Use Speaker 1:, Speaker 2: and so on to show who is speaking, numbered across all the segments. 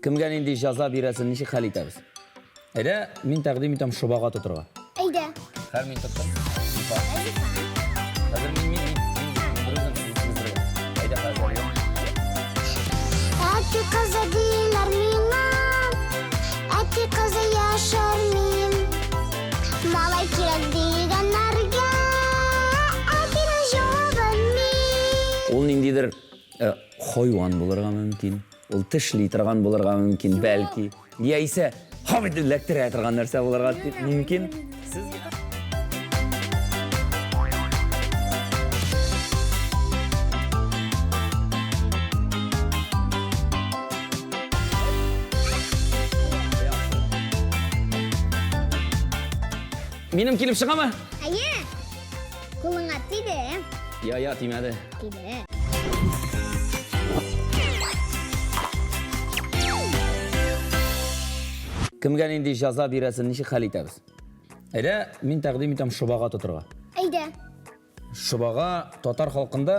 Speaker 1: Kimga endi jazo berasini nechta hal etamiz? Ayda, men taqdim etam Shubaga to'tirga.
Speaker 2: Ayda.
Speaker 1: Har men to'tdim. Hozir men ayda hozir.
Speaker 2: Ati qizi deylar menga, ati qizi yashar men. Malay kerak deganlarga, atini javobim men.
Speaker 1: Ул ниндидер hayvon bo'lirga mumkin. Ул tishli turgan bo'lirga mumkin, balki. Яйсе, hamid elektr turgan narsa bo'lirga mumkin. Siz Benim kelib chiqaman?
Speaker 2: Aye. Qo'lingga tegdi.
Speaker 1: Ya, tegmadi.
Speaker 2: Tegdi.
Speaker 1: Kimga endi jazo berasini nechta hal etamiz? Ayda, men taqdim etam Shubaga to'tirga.
Speaker 2: Ayda.
Speaker 1: Shubaga Tatar xalqында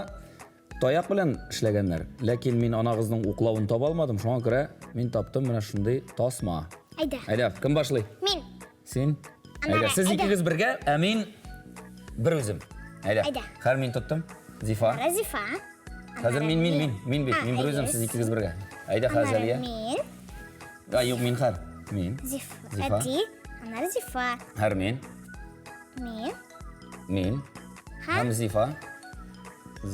Speaker 1: toyaq bilan ishlaganlar. Lekin men ana qizning o'qlovini topa olmadim. Shunga ko'ra men topdim mana shunday tasma.
Speaker 2: Ayda.
Speaker 1: Ayda, kim boshlaydi?
Speaker 2: Men.
Speaker 1: Sen? Ayda, siz ikkingiz birga, men bir o'zim. Ayda. Har men tutdim. Zifa.
Speaker 2: Zifa.
Speaker 1: Hozir men bir o'zim, siz ikkingiz birga. Ayda, Hazaliya.
Speaker 2: Men.
Speaker 1: Yo'q, men har. Men.
Speaker 2: Zifa.
Speaker 1: Zifa.
Speaker 2: Ati. Anar Zifa.
Speaker 1: Har men.
Speaker 2: Men.
Speaker 1: Ham Zifa.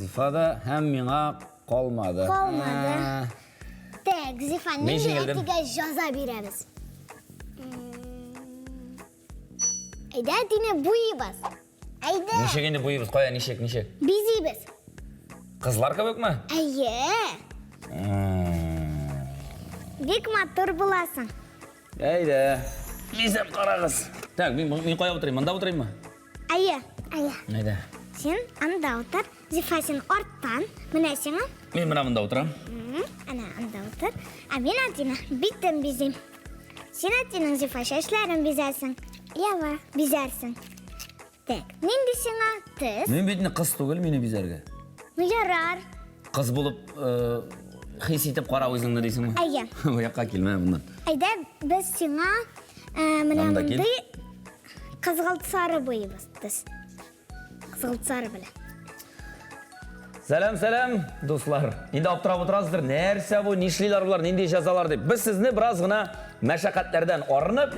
Speaker 1: Zifada ham menga qolmadi.
Speaker 2: Tak, Zifaning atiga jazo beramiz. Ayda, dini bo'yimiz. Ayda.
Speaker 1: Nishak endi bo'yimiz qo'ya, nishak.
Speaker 2: Bizimiz.
Speaker 1: Qizlar ko'pmi?
Speaker 2: Ayye. Bek motor bo'lasan.
Speaker 1: Ayda. Lizam qaraqiz. Tak, men qo'ya o'tirayman, manda o'tiraymi?
Speaker 2: Ayye.
Speaker 1: Ayda.
Speaker 2: Sen anda o'tir, Zifa sen ortdan, mana sen.
Speaker 1: Men mana bunda o'tiraman.
Speaker 2: Ana anda o'tir. Men atini bitdim bizim. Sen atinin Zifa shashlarini bizasin. Yava, bizarsin. Tak, nindi senga tiz.
Speaker 1: Men bitni qiz tugul, meni bizarga.
Speaker 2: Yarar.
Speaker 1: Qiz bo'lib, his etib qara o'zingni deysingmi?
Speaker 2: Ayya.
Speaker 1: Bu yoqqa kelma bundan.
Speaker 2: Ayda biz senga mana bunday qizg'ilt sari bo'yimiz biz. Qizg'ilt sari bilan.
Speaker 1: Salam do'stlar. Endi o'tirib o'tirasizlar. Narsa bu, nishlilar bular, nindi jazolar deb. Biz sizni birozgina mashaqqatlardan orinib,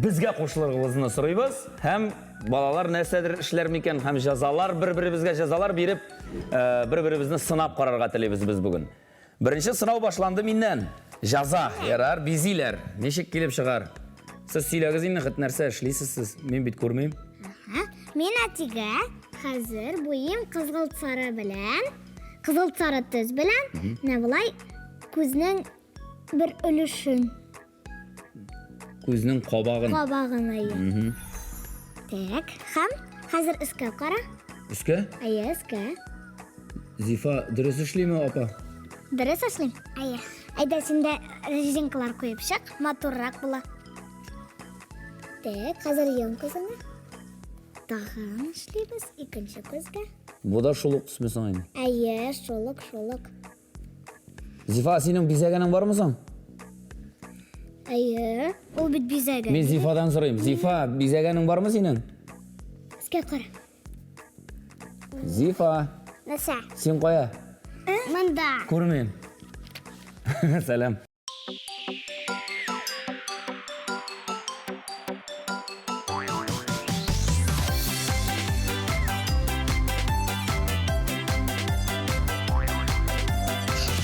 Speaker 1: bizga qo'shilishingni so'raymiz. Ham bolalar narsadir ishlarmikan, ham jazolar, bir-birimizga jazolar berib, bir-birimizni sinab qararga tilaymiz biz bugun. Birinchi sinov boshlandi mendan. Jazo, yarar, bizilar. Nechik kelib chiqar? Siz siylagiz endi hit narsa ishlaysiz siz. Men bit ko'rmayim.
Speaker 2: Men atiga hozir bo'yim qizg'ilt sari bilan, qizil sari tuz bilan, navlay ko'zning bir ulushun.
Speaker 1: Ko'zning qobog'ini.
Speaker 2: Tak, ham hozir iska qara.
Speaker 1: Iska?
Speaker 2: Ayya, iska.
Speaker 1: Zifa, durust ishlaymi, opa?
Speaker 2: Durust ishlaymi. Ayya. Ayda senda rezinkalar qo'yib chiq, motorroq bo'la. Tak, hozir yom ko'zini. Tag'in ishlaymiz ikkinchi ko'zga.
Speaker 1: Bu da shuluq qismisan endi.
Speaker 2: Ayya, shuluq.
Speaker 1: Zifa, sening bizaganing bormi sen?
Speaker 2: Ayya, u bit bizagan.
Speaker 1: Men Zifadan so'rayman. Zifa, bizaganing bormi sening?
Speaker 2: Iska qara.
Speaker 1: Zifa.
Speaker 2: Nasa?
Speaker 1: Sen qo'ya.
Speaker 2: Manda.
Speaker 1: Ko'rmayman. Salam.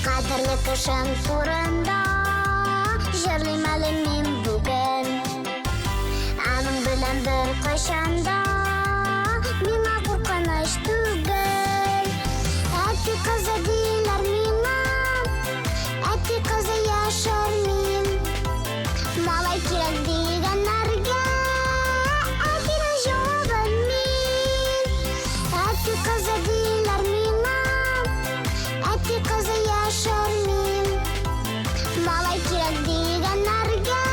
Speaker 2: Qadrli kishim so'rinda, jirlimalim men bugun. Anim bilan bir qashanda, menga qo'rqinish tugul. Ati qizi deylar menga, ati qizi yashar men. Malay kerak deganlarga, atini javobim men. Ati qizi deylar menga, ati qizi yashar men. Malay kerak deganlarga,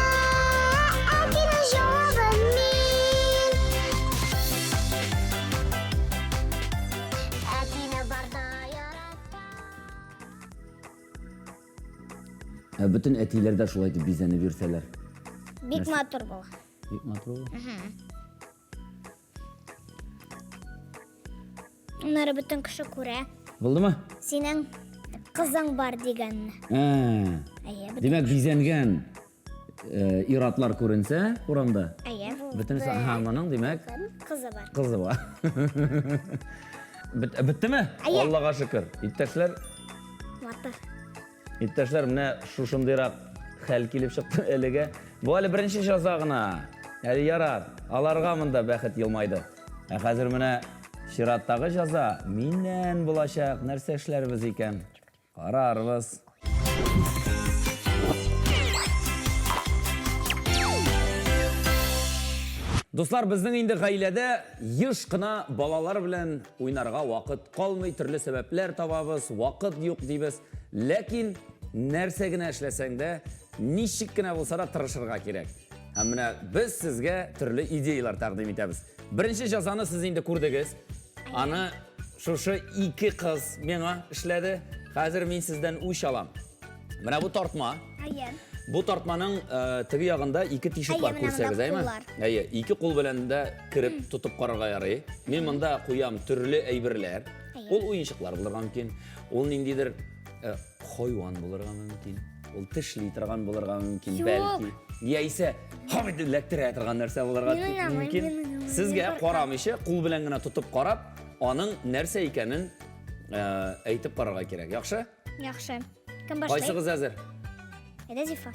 Speaker 2: atini javobim men.
Speaker 1: Bütün etiler de şulaydı bizeni verseler.
Speaker 2: Бик матур була.
Speaker 1: Бик матур.
Speaker 2: Onları bütün kişi күрә.
Speaker 1: Булды mı?
Speaker 2: Синең кызың бар дигәнне. Әйе,
Speaker 1: Demek bizengen iraatlar görünse uramda.
Speaker 2: әйе.
Speaker 1: Bütün sahamanın demek
Speaker 2: Кызы бар.
Speaker 1: kızı var. Bitti mi?
Speaker 2: Aye.
Speaker 1: Allah'a şükür.
Speaker 2: Матур.
Speaker 1: İpteşler mine şuşundayrak hal kilip çıktı elige. Bu hali birinci жазағына. Hali yarar. Alarga mında bәхет yılmaydı. Hazır mine şirattағы жаза minен bulaşaq нәрсе эшләрбез икән. Карарбыз. Достар, біздің инде гаиләдә еш кына балалар белән уйнарга вакыт калмый, төрле сәбәпләр табабыз, вакыт юк дибез. Ләкин нәрсә генә эшләсәң дә, ничек кенә булса да тырышырга кирәк. Һәм менә без сезгә төрле идеялар тәкъдим итәбез. Беренче җазаны сез инде күрдегез. Аны шушы ике кыз миңа эшләде. Хәзер мин сездән үч алам. Менә бу тартма.
Speaker 2: Әйе.
Speaker 1: Bu tartmanın teги ягында ике тишек бар күрсәгез, әйме? Әйе, ике кул белән дә кирип тутып карарга ярый. Мин монда куям төрле әйберләр. Ул уенчыклар булырга мөмкин. Ул ниндидер хайван булырга мөмкин. Ул тишли торган булырга мөмкин, бәлки. Яисә хавид электрә торган нәрсә булырга мөмкин. Сезгә карамыйча кул белән генә тутып карап, аның нәрсә икәнен әйтеп карарга кирәк. Яхшы?
Speaker 2: Яхшы. Кем башлый?
Speaker 1: Кайсыгыз әзер?
Speaker 2: Әйдә, Зифа.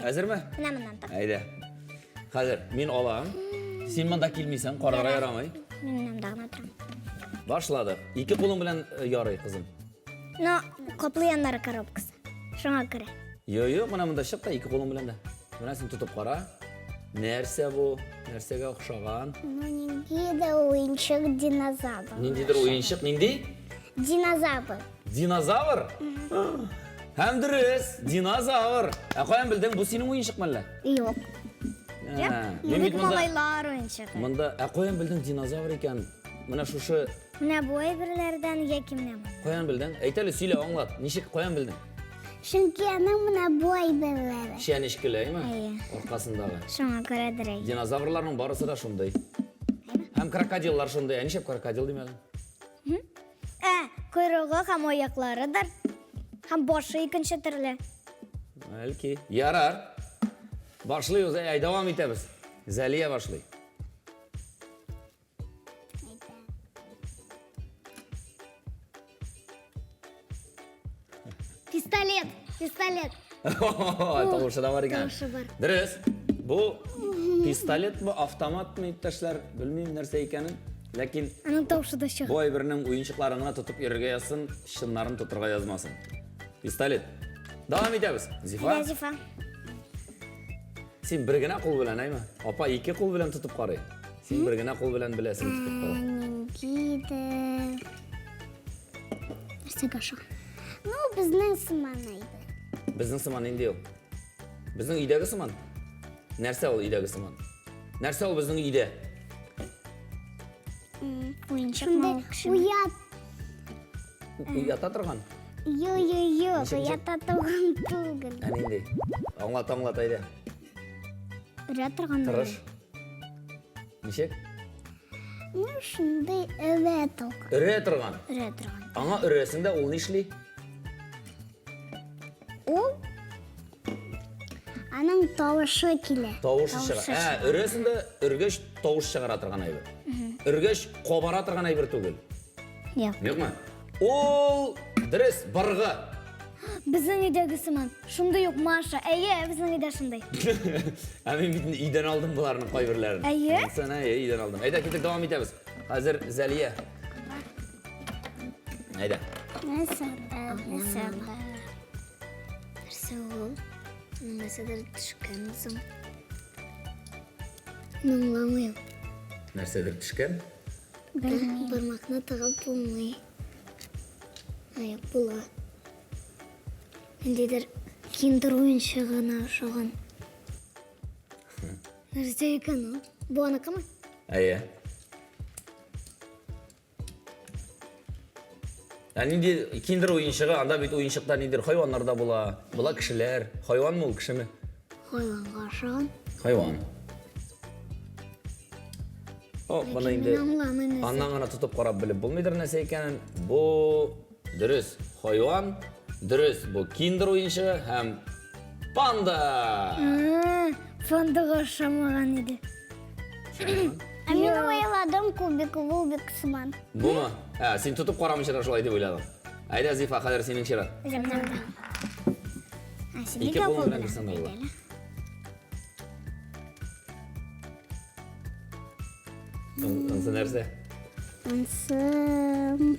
Speaker 1: Әзерме?
Speaker 2: Менә тор.
Speaker 1: Әйдә. Хәзер мин алам. Син монда килмисең, карарга ярамый.
Speaker 2: Мин монда торам.
Speaker 1: Башладык. Ике кулың белән ярый, кызым.
Speaker 2: Но каплы яннары коробкасы. Шуңа күрә.
Speaker 1: Йо, менә монда чык та ике кулың белән дә. Менә син тутып кара. Нәрсә бу? Нәрсәгә охшаган?
Speaker 2: Ну, ниндидер уенчык динозавр.
Speaker 1: Ниндидер уенчык, нинди?
Speaker 2: Динозавр.
Speaker 1: Динозавр? Һәм дөрес, динозавр. Каян белдең, бу синең уенчыкмы әллә?
Speaker 2: Юк.
Speaker 1: Мин бит монда
Speaker 2: Малайлар уенчыгы.
Speaker 1: монда каян белдең динозавр икән? Менә шушы
Speaker 2: Менә бу әйберләрдән яки менә бу.
Speaker 1: каян белдең? Әйт әле, сөйлә, аңлат. Ничек каян белдең?
Speaker 2: Чөнки аның менә бу әйберләре.
Speaker 1: Шәнешкеләйме?
Speaker 2: Әйе.
Speaker 1: Аркасындагы.
Speaker 2: Шуңа күрәдер әйе.
Speaker 1: Динозаврларның барысы да шундай. Һәм крокодиллар шундай. Ничек крокодил димәгән?
Speaker 2: Койрыгы һәм аякларыдыр. Һәм башы икенче төрле.
Speaker 1: Бәлки. Ярар. Башлыйбыз, дәвам итәбез. Зәлия башлый.
Speaker 2: Пистолет.
Speaker 1: Тавышы да бар икән.
Speaker 2: Тавышы бар.
Speaker 1: Дөрес. Бу пистолет, бу автоматмы, иптәшләр? Белмим нәрсә икәнен. Ләкин
Speaker 2: Аның тавышы да чыга.
Speaker 1: бу әйбернең уенчыкларын гына тотып йөрергә язсын, чыннарын тотырга язмасын. Пистолет. Дәвам итәбез. Зифа.
Speaker 2: Зифа.
Speaker 1: Син бер генә кул белән, әйме? Апа ике кул белән тотып карый. Син бер генә кул белән беләсең тотып карый.
Speaker 2: Ниндидер. Нәрсәгә ошаган? Ну, безнең сыман әйбер.
Speaker 1: Безнең сыман инде ул. Безнең өйдәге сыман. Нәрсә ул өйдәге сыман? Нәрсә ул безнең өйдә?
Speaker 2: Уенчык уят.
Speaker 1: Уята торган.
Speaker 2: Юк, уята торган түгел.
Speaker 1: Инде. Аңлат, әйдә.
Speaker 2: Үрә торган.
Speaker 1: Тырыш. Ничек?
Speaker 2: Ну, шундай үрә торган.
Speaker 1: Өрә торган.
Speaker 2: Үрә торган.
Speaker 1: Аңа өрәсендә ул нишли?
Speaker 2: Ул аның тавышы килә.
Speaker 1: Тавышы чыга. Өрәсендә өргәч тавыш чыгара торган әйбер. Өргәч кобара торган әйбер түгел.
Speaker 2: Юк.
Speaker 1: Юкмы? Ул дөрес, баргы.
Speaker 2: Безнең өйдәге сыман. Шундай юк, Маша. Әйе, безнең өйдә шундай.
Speaker 1: Мин бит өйдән алдым буларның кайберләрен.
Speaker 2: Әйе?
Speaker 1: Сен өйдән алдым. Әйдә, китеп дәвам итәбез. Хәзер Зәлия. Әйдә.
Speaker 2: Нәрсә ул? Нәрсәдер төшкән соң. Аңламыйм.
Speaker 1: Нәрсәдер төшкән?
Speaker 2: Бармакны тыгып булмый. Аяк була. Ниндидер киндер уенчыгына ошаган. Нәрсә икән ул? Бу аныкымы?
Speaker 1: Әйе. Yani neydi kinder oyuncağı, anda bir oyuncaklar nedir? Hayvanlarda bula, bula kişiler. Hayvan mı ol, kişi mi?
Speaker 2: Hayvanға ашаған.
Speaker 1: Hayvan. O, bana indi.
Speaker 2: Мен аңламын өзі.
Speaker 1: Andan ana tutup karab bilip bulmaydır nese eken. Bu dürüst hayvan, dürüst bu kinder oyuncağı hem panda.
Speaker 2: Фондық ашамаған еді. Мен ойладым кубик сыман.
Speaker 1: Bu mu? Ha, sen tutup karamışlar şolay деп oyladım. Ayda Zifa kadar senin şirat. İki kolun bilen kırsan da olur. Ansı nerse?
Speaker 2: Ансым.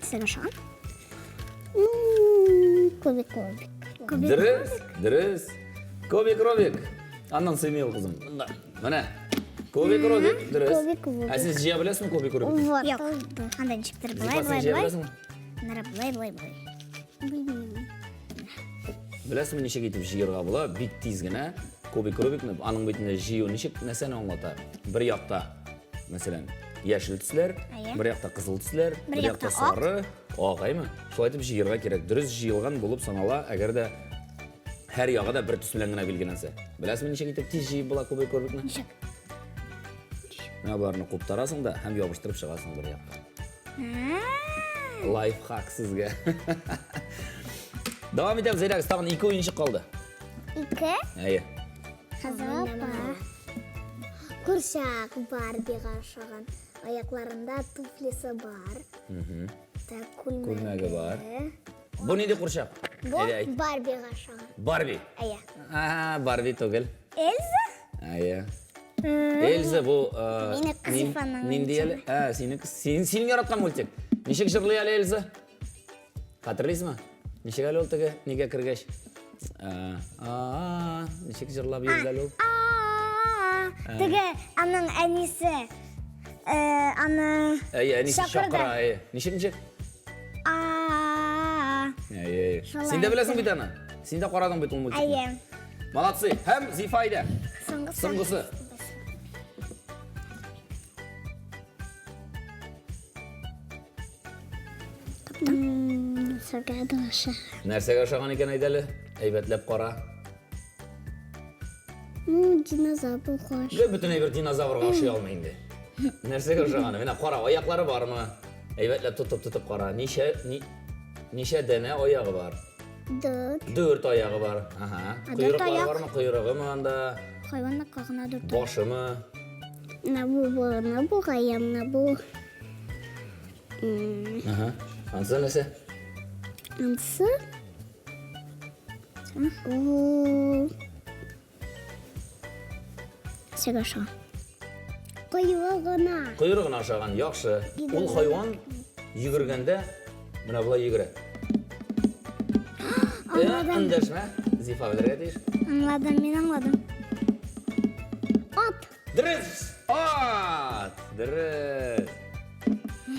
Speaker 2: Сен ашаған? Кубик.
Speaker 1: Dürüst. Kobik robik. Andan sevmiyor kızım. Mana. Kobik robik, dürüst.
Speaker 2: Kobik.
Speaker 1: Ha siz jiya bilesiniz mi kobik robik?
Speaker 2: Yok. Андай ничектер
Speaker 1: Zifa sen jiya bilesiniz mi?
Speaker 2: былай. Bilmiyorum.
Speaker 1: Bilesiniz mi nişe gitip jiyirga bula? Bit tizgine. Kobik robikni anın bitinde jiyo nişek neseni anlata. Bir yakta mesela yeşil tüsler, bir yakta kızıl tüsler, bir yakta sarı. Ağay mı? Şolay etip jiyirga kerek. Dürüst jiyilgan bulup sanala eğer de her yağı da bir tüsülengine bilginense. Bilesiniz mi nişe gitip tiz jiyip bula kobik robikni?
Speaker 2: Ничек?
Speaker 1: Ne barını koptarasın da hem yapıştırıp çıkarsın bir yakta. Life hack sizge. Devam edelim Zeyrak, istagan 2 oyuncak kaldı.
Speaker 2: 2.
Speaker 1: Әйе.
Speaker 2: Қазапа. Kurşak Barbie'ға ашаған. Аяқларында туфлisi бар.
Speaker 1: Күлмәге бар. Bu neydi kurşak?
Speaker 2: Bu Barbie'ға ашаған.
Speaker 1: Barbie.
Speaker 2: Әйе.
Speaker 1: Barbie түгел.
Speaker 2: Эльза?
Speaker 1: Әйе. Эльза bu
Speaker 2: Менікі Зифаның
Speaker 1: Ниндиялы? Сенің яратқан мультик. Нешек жырлый әлі Эльза? Қатырлайсың ма? Нешек әлі ол түгі? Неге кіргеш? Нешек жырлап елді ол?
Speaker 2: Түгі аның әнесі. Аны
Speaker 1: Әнесі шақыра. Нешек? Сен де білесің бит аны? Сен де қарадың бит ол мультикні?
Speaker 2: Әйе.
Speaker 1: Молодцы. Hem Zifa'ydı. Sıngısı.
Speaker 2: Сырғады аша.
Speaker 1: Нәрсеге aşağıgan eken aydalı? Eybetlep qara.
Speaker 2: Dinozavr hoş.
Speaker 1: Bütün bir dinozavrga aşıya almayındı. Нәрсеге aşağıgan? Mene qara ayakları var mı? Eybetlep tutup qara. Neşe dene ayağı var?
Speaker 2: 4.
Speaker 1: 4 ayağı var. Kuyruqları var mı? Kuyruğu mu anda?
Speaker 2: Hayvanlar qağına 4.
Speaker 1: Başı mı?
Speaker 2: Bu qayam, bu.
Speaker 1: Hansı nese?
Speaker 2: Ansı? Sega aşağı. Kuyruğuna.
Speaker 1: Kuyruğuna aşağıgan yaxşı. Ol hayvan yugurganda mene bula yugure. Anlaşma. Zifa bilirge deyir.
Speaker 2: Anladım, ben anladım. At.
Speaker 1: Dürüst. At. Dürüst.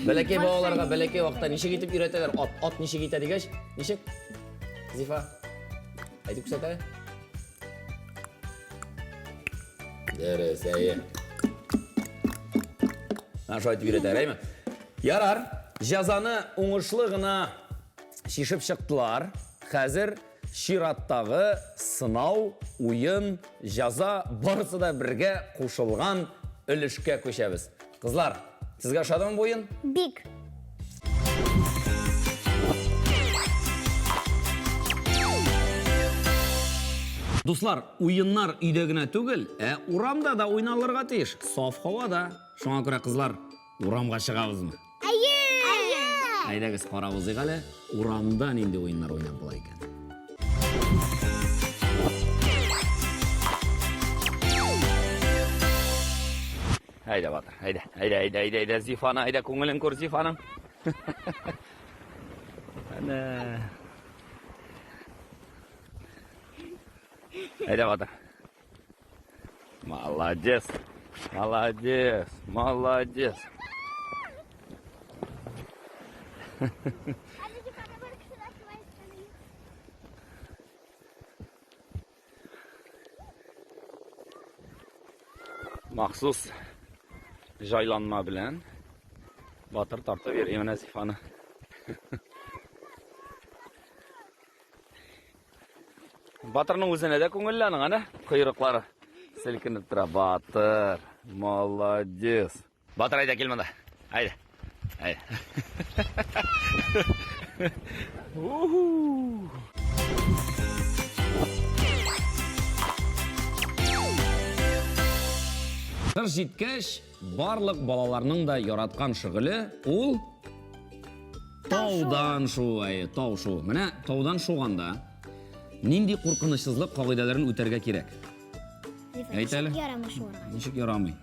Speaker 1: Beleki bağlarga, beleki vaqta neşe gitip üreteler. At neşe gitedi geç. Neşe? Zifa. Haydi kusata. Dürüst, iyi. Ben şu aytip üreter, mi? Yarar, жазаны оңышлығына шешіп шықтылар. Қазір шираттағы сынау, ойын, жаза барысы да бірге қосылған үлішке көшеміз. Қызлар, сізге ашадым bu oyun?
Speaker 2: Big.
Speaker 1: Dostlar, oyunlar үйдегіне түгіл, урамда да ойналырға тиіш. Saf havada. Шоңа көре қызлар, урамға шығабызмы? Айдагыз қарабызы қалы, урамда ненде ойынлар ойнап бұла екен. Айда батыр, айда, Зифана, айда, көңілін көр Зифаның. Айда батыр. Молодец, молодец, молодец. Maxsus jaylanma bilen Батыр тартып берейін менә Зифаны. Батырның өзіне де көңілләнің, ана, құйрықлары сілкініп тұра. Батыр, молодец. Батыр, айда кел мында. Айда. Айда. Қыр жеткеш, барлық балаларның да яратқан шүгілі, ол таудан шу, тау шу. Міне, таудан шуғанда, нендей қорқынышсызлық қағидаларын өтерге керек? Әйт әлі? Нешік ярамай?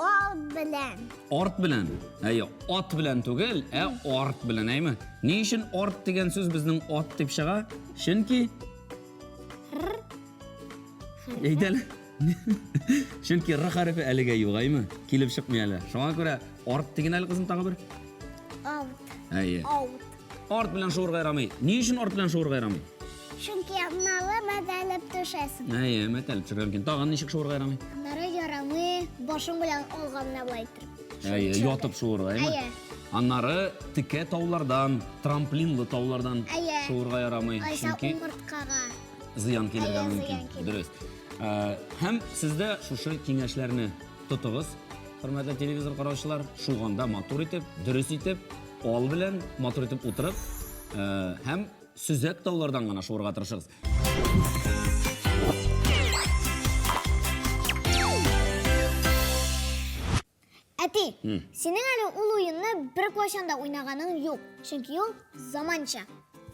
Speaker 2: От білән.
Speaker 1: Орт білән. От білән түгел, орт білән, әйме? Не үшін орт деген сөз біздің от деп шыға? Шынки? Әйт әлі? Шынки р харфі әліге юқ, әйме? Келіп шықмай әлі. Шоңа көре орт деген әлі қызым тағы бір?
Speaker 2: От.
Speaker 1: Орт білән шуырға ярамай. Не үшін орт білән шуырға ярамай?
Speaker 2: Çünkü annalı мәдәліп төшәсін.
Speaker 1: Мәтәліп жүрген. Тағын нешік шуырға ярамай?
Speaker 2: Аннары ярамы, башың білән олғанына былайтыр.
Speaker 1: Ятып шуырға, әйме? Аннары тіке таулардан, трамплинлы таулардан шуырға ярамай.
Speaker 2: Айса умыртқаға.
Speaker 1: Зиян келерге мүмкін. Дұрыс. Һәм сізді шушы кеңешлеріні тұтығыз. Құрметті телевизор қараушылар, шуғанда матур етіп, дұрыс етіп, ол білән матур етіп отырып, һәм сүзек таулардан ғана шуырға тырышығыз.
Speaker 2: Әти, сенің әлі ұл ойынны бір қошанда ойнағаның yok. Çünkü ол заманша.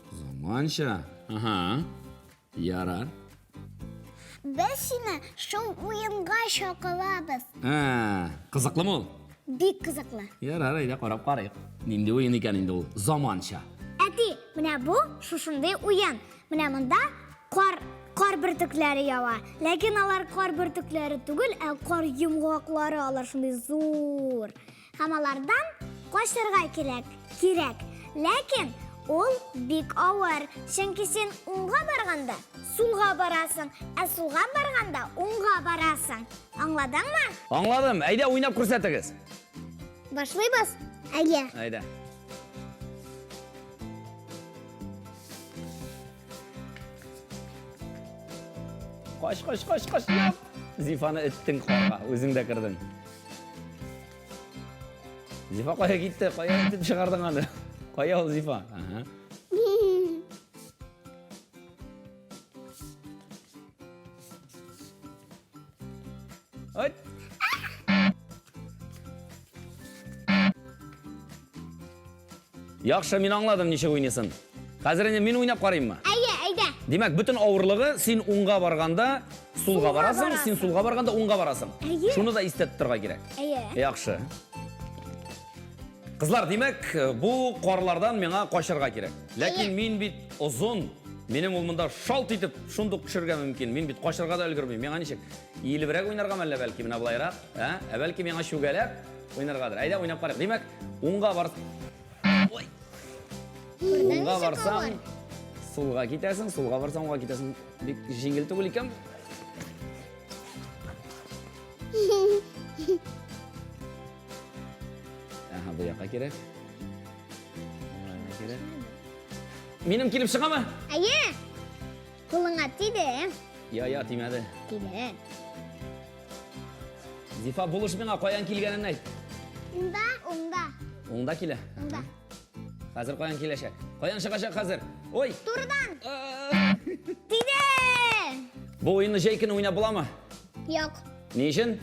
Speaker 1: Заманша? Аха. Ярар.
Speaker 2: Біз сені шоу ойынға шақылабыз.
Speaker 1: Қызықлы ма ол?
Speaker 2: Бик қызықлы.
Speaker 1: Ярар, айда қарап қарайық. Ненде ойын екен енді ол? Заманша.
Speaker 2: Әти, міне бұл шушындай ойын. Міне мұнда қар бүртіклері ява. Ләкин алар қар бүртіклері түгіл, қар йымғақлары алар шындай зор. Һәм алардан қашырға керек. Ләкин ол бик ауыр. Чөнки сен оңға барғанда сулға барасың, сулға барғанда оңға барасың. Аңладыңмы?
Speaker 1: Аңладым. Әйда ойнап көрсетіңіз.
Speaker 2: Башлайбыз? Әйе.
Speaker 1: Әйда. Қош. Зифаны үттің қорға, өзің де кірдің. Зифа қоя кетті, қоя өтіп шығардың аны. Қоя ол Зифа. Өт. Яқшы, мен аңладым неше ойнесын. Қазір мен ойнап қарайым ма?
Speaker 2: Әйе.
Speaker 1: Демек, бүтін ауырлығы сен оңға барғанда сулға барасың, сен сулға барғанда оңға барасың. Шуны да істеп тұрға керек. Яқшы. Қызлар, демек, бұл қорлардан меңа қошырға керек. Ләкин мен бит ұзын, менің олмында шалт етіп, шундық күшірге мүмкін. Мен бит қошырға да үлгірмейм. Меңа нешек? Иілібірек ойнарға мәлі бәлкі, мені бұлайрақ. Бәлкі меңа шугәлеп ойнарға. Әйда ойнап қарайық. Демек, оңға барсаң, сулға кетесің, сулға барсаң, оңға кетесің. Жеңіл түгіл екен. Бұл яққа керек. Менің келіп шыға ма?
Speaker 2: Әйе. Қолыңа тиді.
Speaker 1: Я, тимеді.
Speaker 2: Тиді.
Speaker 1: Зифа, бұл үш менға қоян келгенін айт.
Speaker 2: Оңда.
Speaker 1: Оңда келі?
Speaker 2: Оңда.
Speaker 1: Қазір қоян келешек. Қоян шығашақ қазір. Ой!
Speaker 2: Тұрдан. Тиді.
Speaker 1: Бұл ойынны жайкіні ойнап бұла ма?
Speaker 2: Yok.
Speaker 1: Не үшін?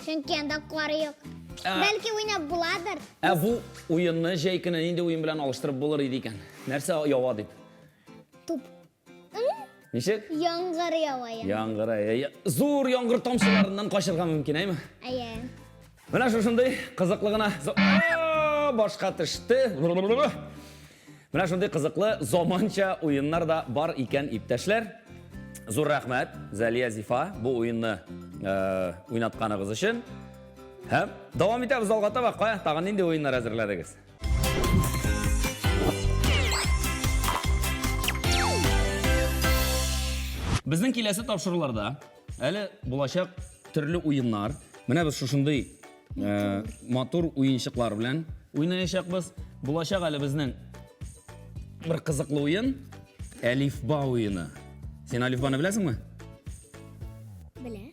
Speaker 2: Çünkü enda қуары yok. Бәлкі ойнап бұладыр.
Speaker 1: Бұл ойынны жайкіні ненде ойын білән алыштырып болыр еді екен. Нәрсе яуа деп?
Speaker 2: Туп.
Speaker 1: Нешек?
Speaker 2: Яңғыр яуа.
Speaker 1: Яңғыр, зор яңғыр тамшыларынан қашырға мүмкін, әйме?
Speaker 2: Әйе.
Speaker 1: Мына шошындай қызықлығына башқа түшті. Мына шошындай қызықлы заманша ойынлар да бар екен иптәшлер. Зор рахмет, Зәлия Зифа, бұл ойынны ойнатқанығыз үшін. Һәм давам етеміз алға табаққа, тағын нендей ойындар әзірләдіңіз. Біздің келесі тапшыруларда әлі болашақ түрлі ойындар. Міне біз шошындай матур ойыншықлар білән ойнayacakбыз. Булачак әле безнең bir кызыклы уен Әлифба уены. Сен Әлифбаны беләсеңме?
Speaker 2: Белә.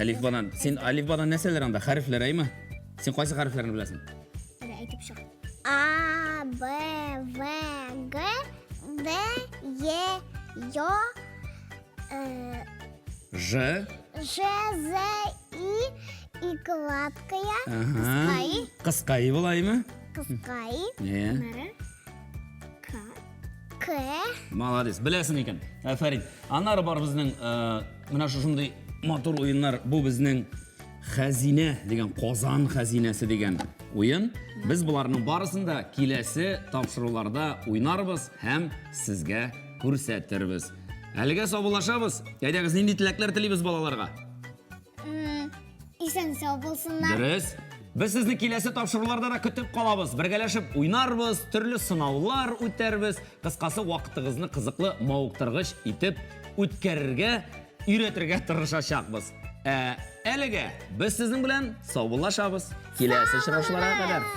Speaker 1: Әлифбадан. Сен Әлифбадан нәрсәләр анда? Хәрефләр әйме? Сен кайсы хәрефләрне беләсең?
Speaker 2: Менә әйтеп чык. А, Б, В, Г, Д, Е, Ё,
Speaker 1: Ж.
Speaker 2: Ж, З, И кладкая,
Speaker 1: Ага. Кыскай булаймы?
Speaker 2: кыскай,
Speaker 1: Не.
Speaker 2: К,
Speaker 1: Молодец. Беләсең икән. Афәрин. Аннары бар безнең менә шушындый матур уеннар. Бу безнең Хәзинә дигән Казан хәзинәсе дигән уен. Без буларның барысын да киләсе тапшыруларда уйнарбыз һәм сезгә күрсәтербез. Әлегә саубуллашабыз. Әйдәгез, нинди теләкләр телибез балаларга?
Speaker 2: исән сау булсыннар.
Speaker 1: Дөрес. Без сезне киләсе тапшыруларда да көтеп калабыз. Бергәләшеп уйнарбыз, төрле сынаулар үтәрбез. Кыскасы вакытыгызны кызыклы, мавыктыргыч итеп үткәрергә, өйрәтергә тырышачакбыз. Әлегә без сезнең белән саубуллашабыз. Киләсе очрашуларга кадәр.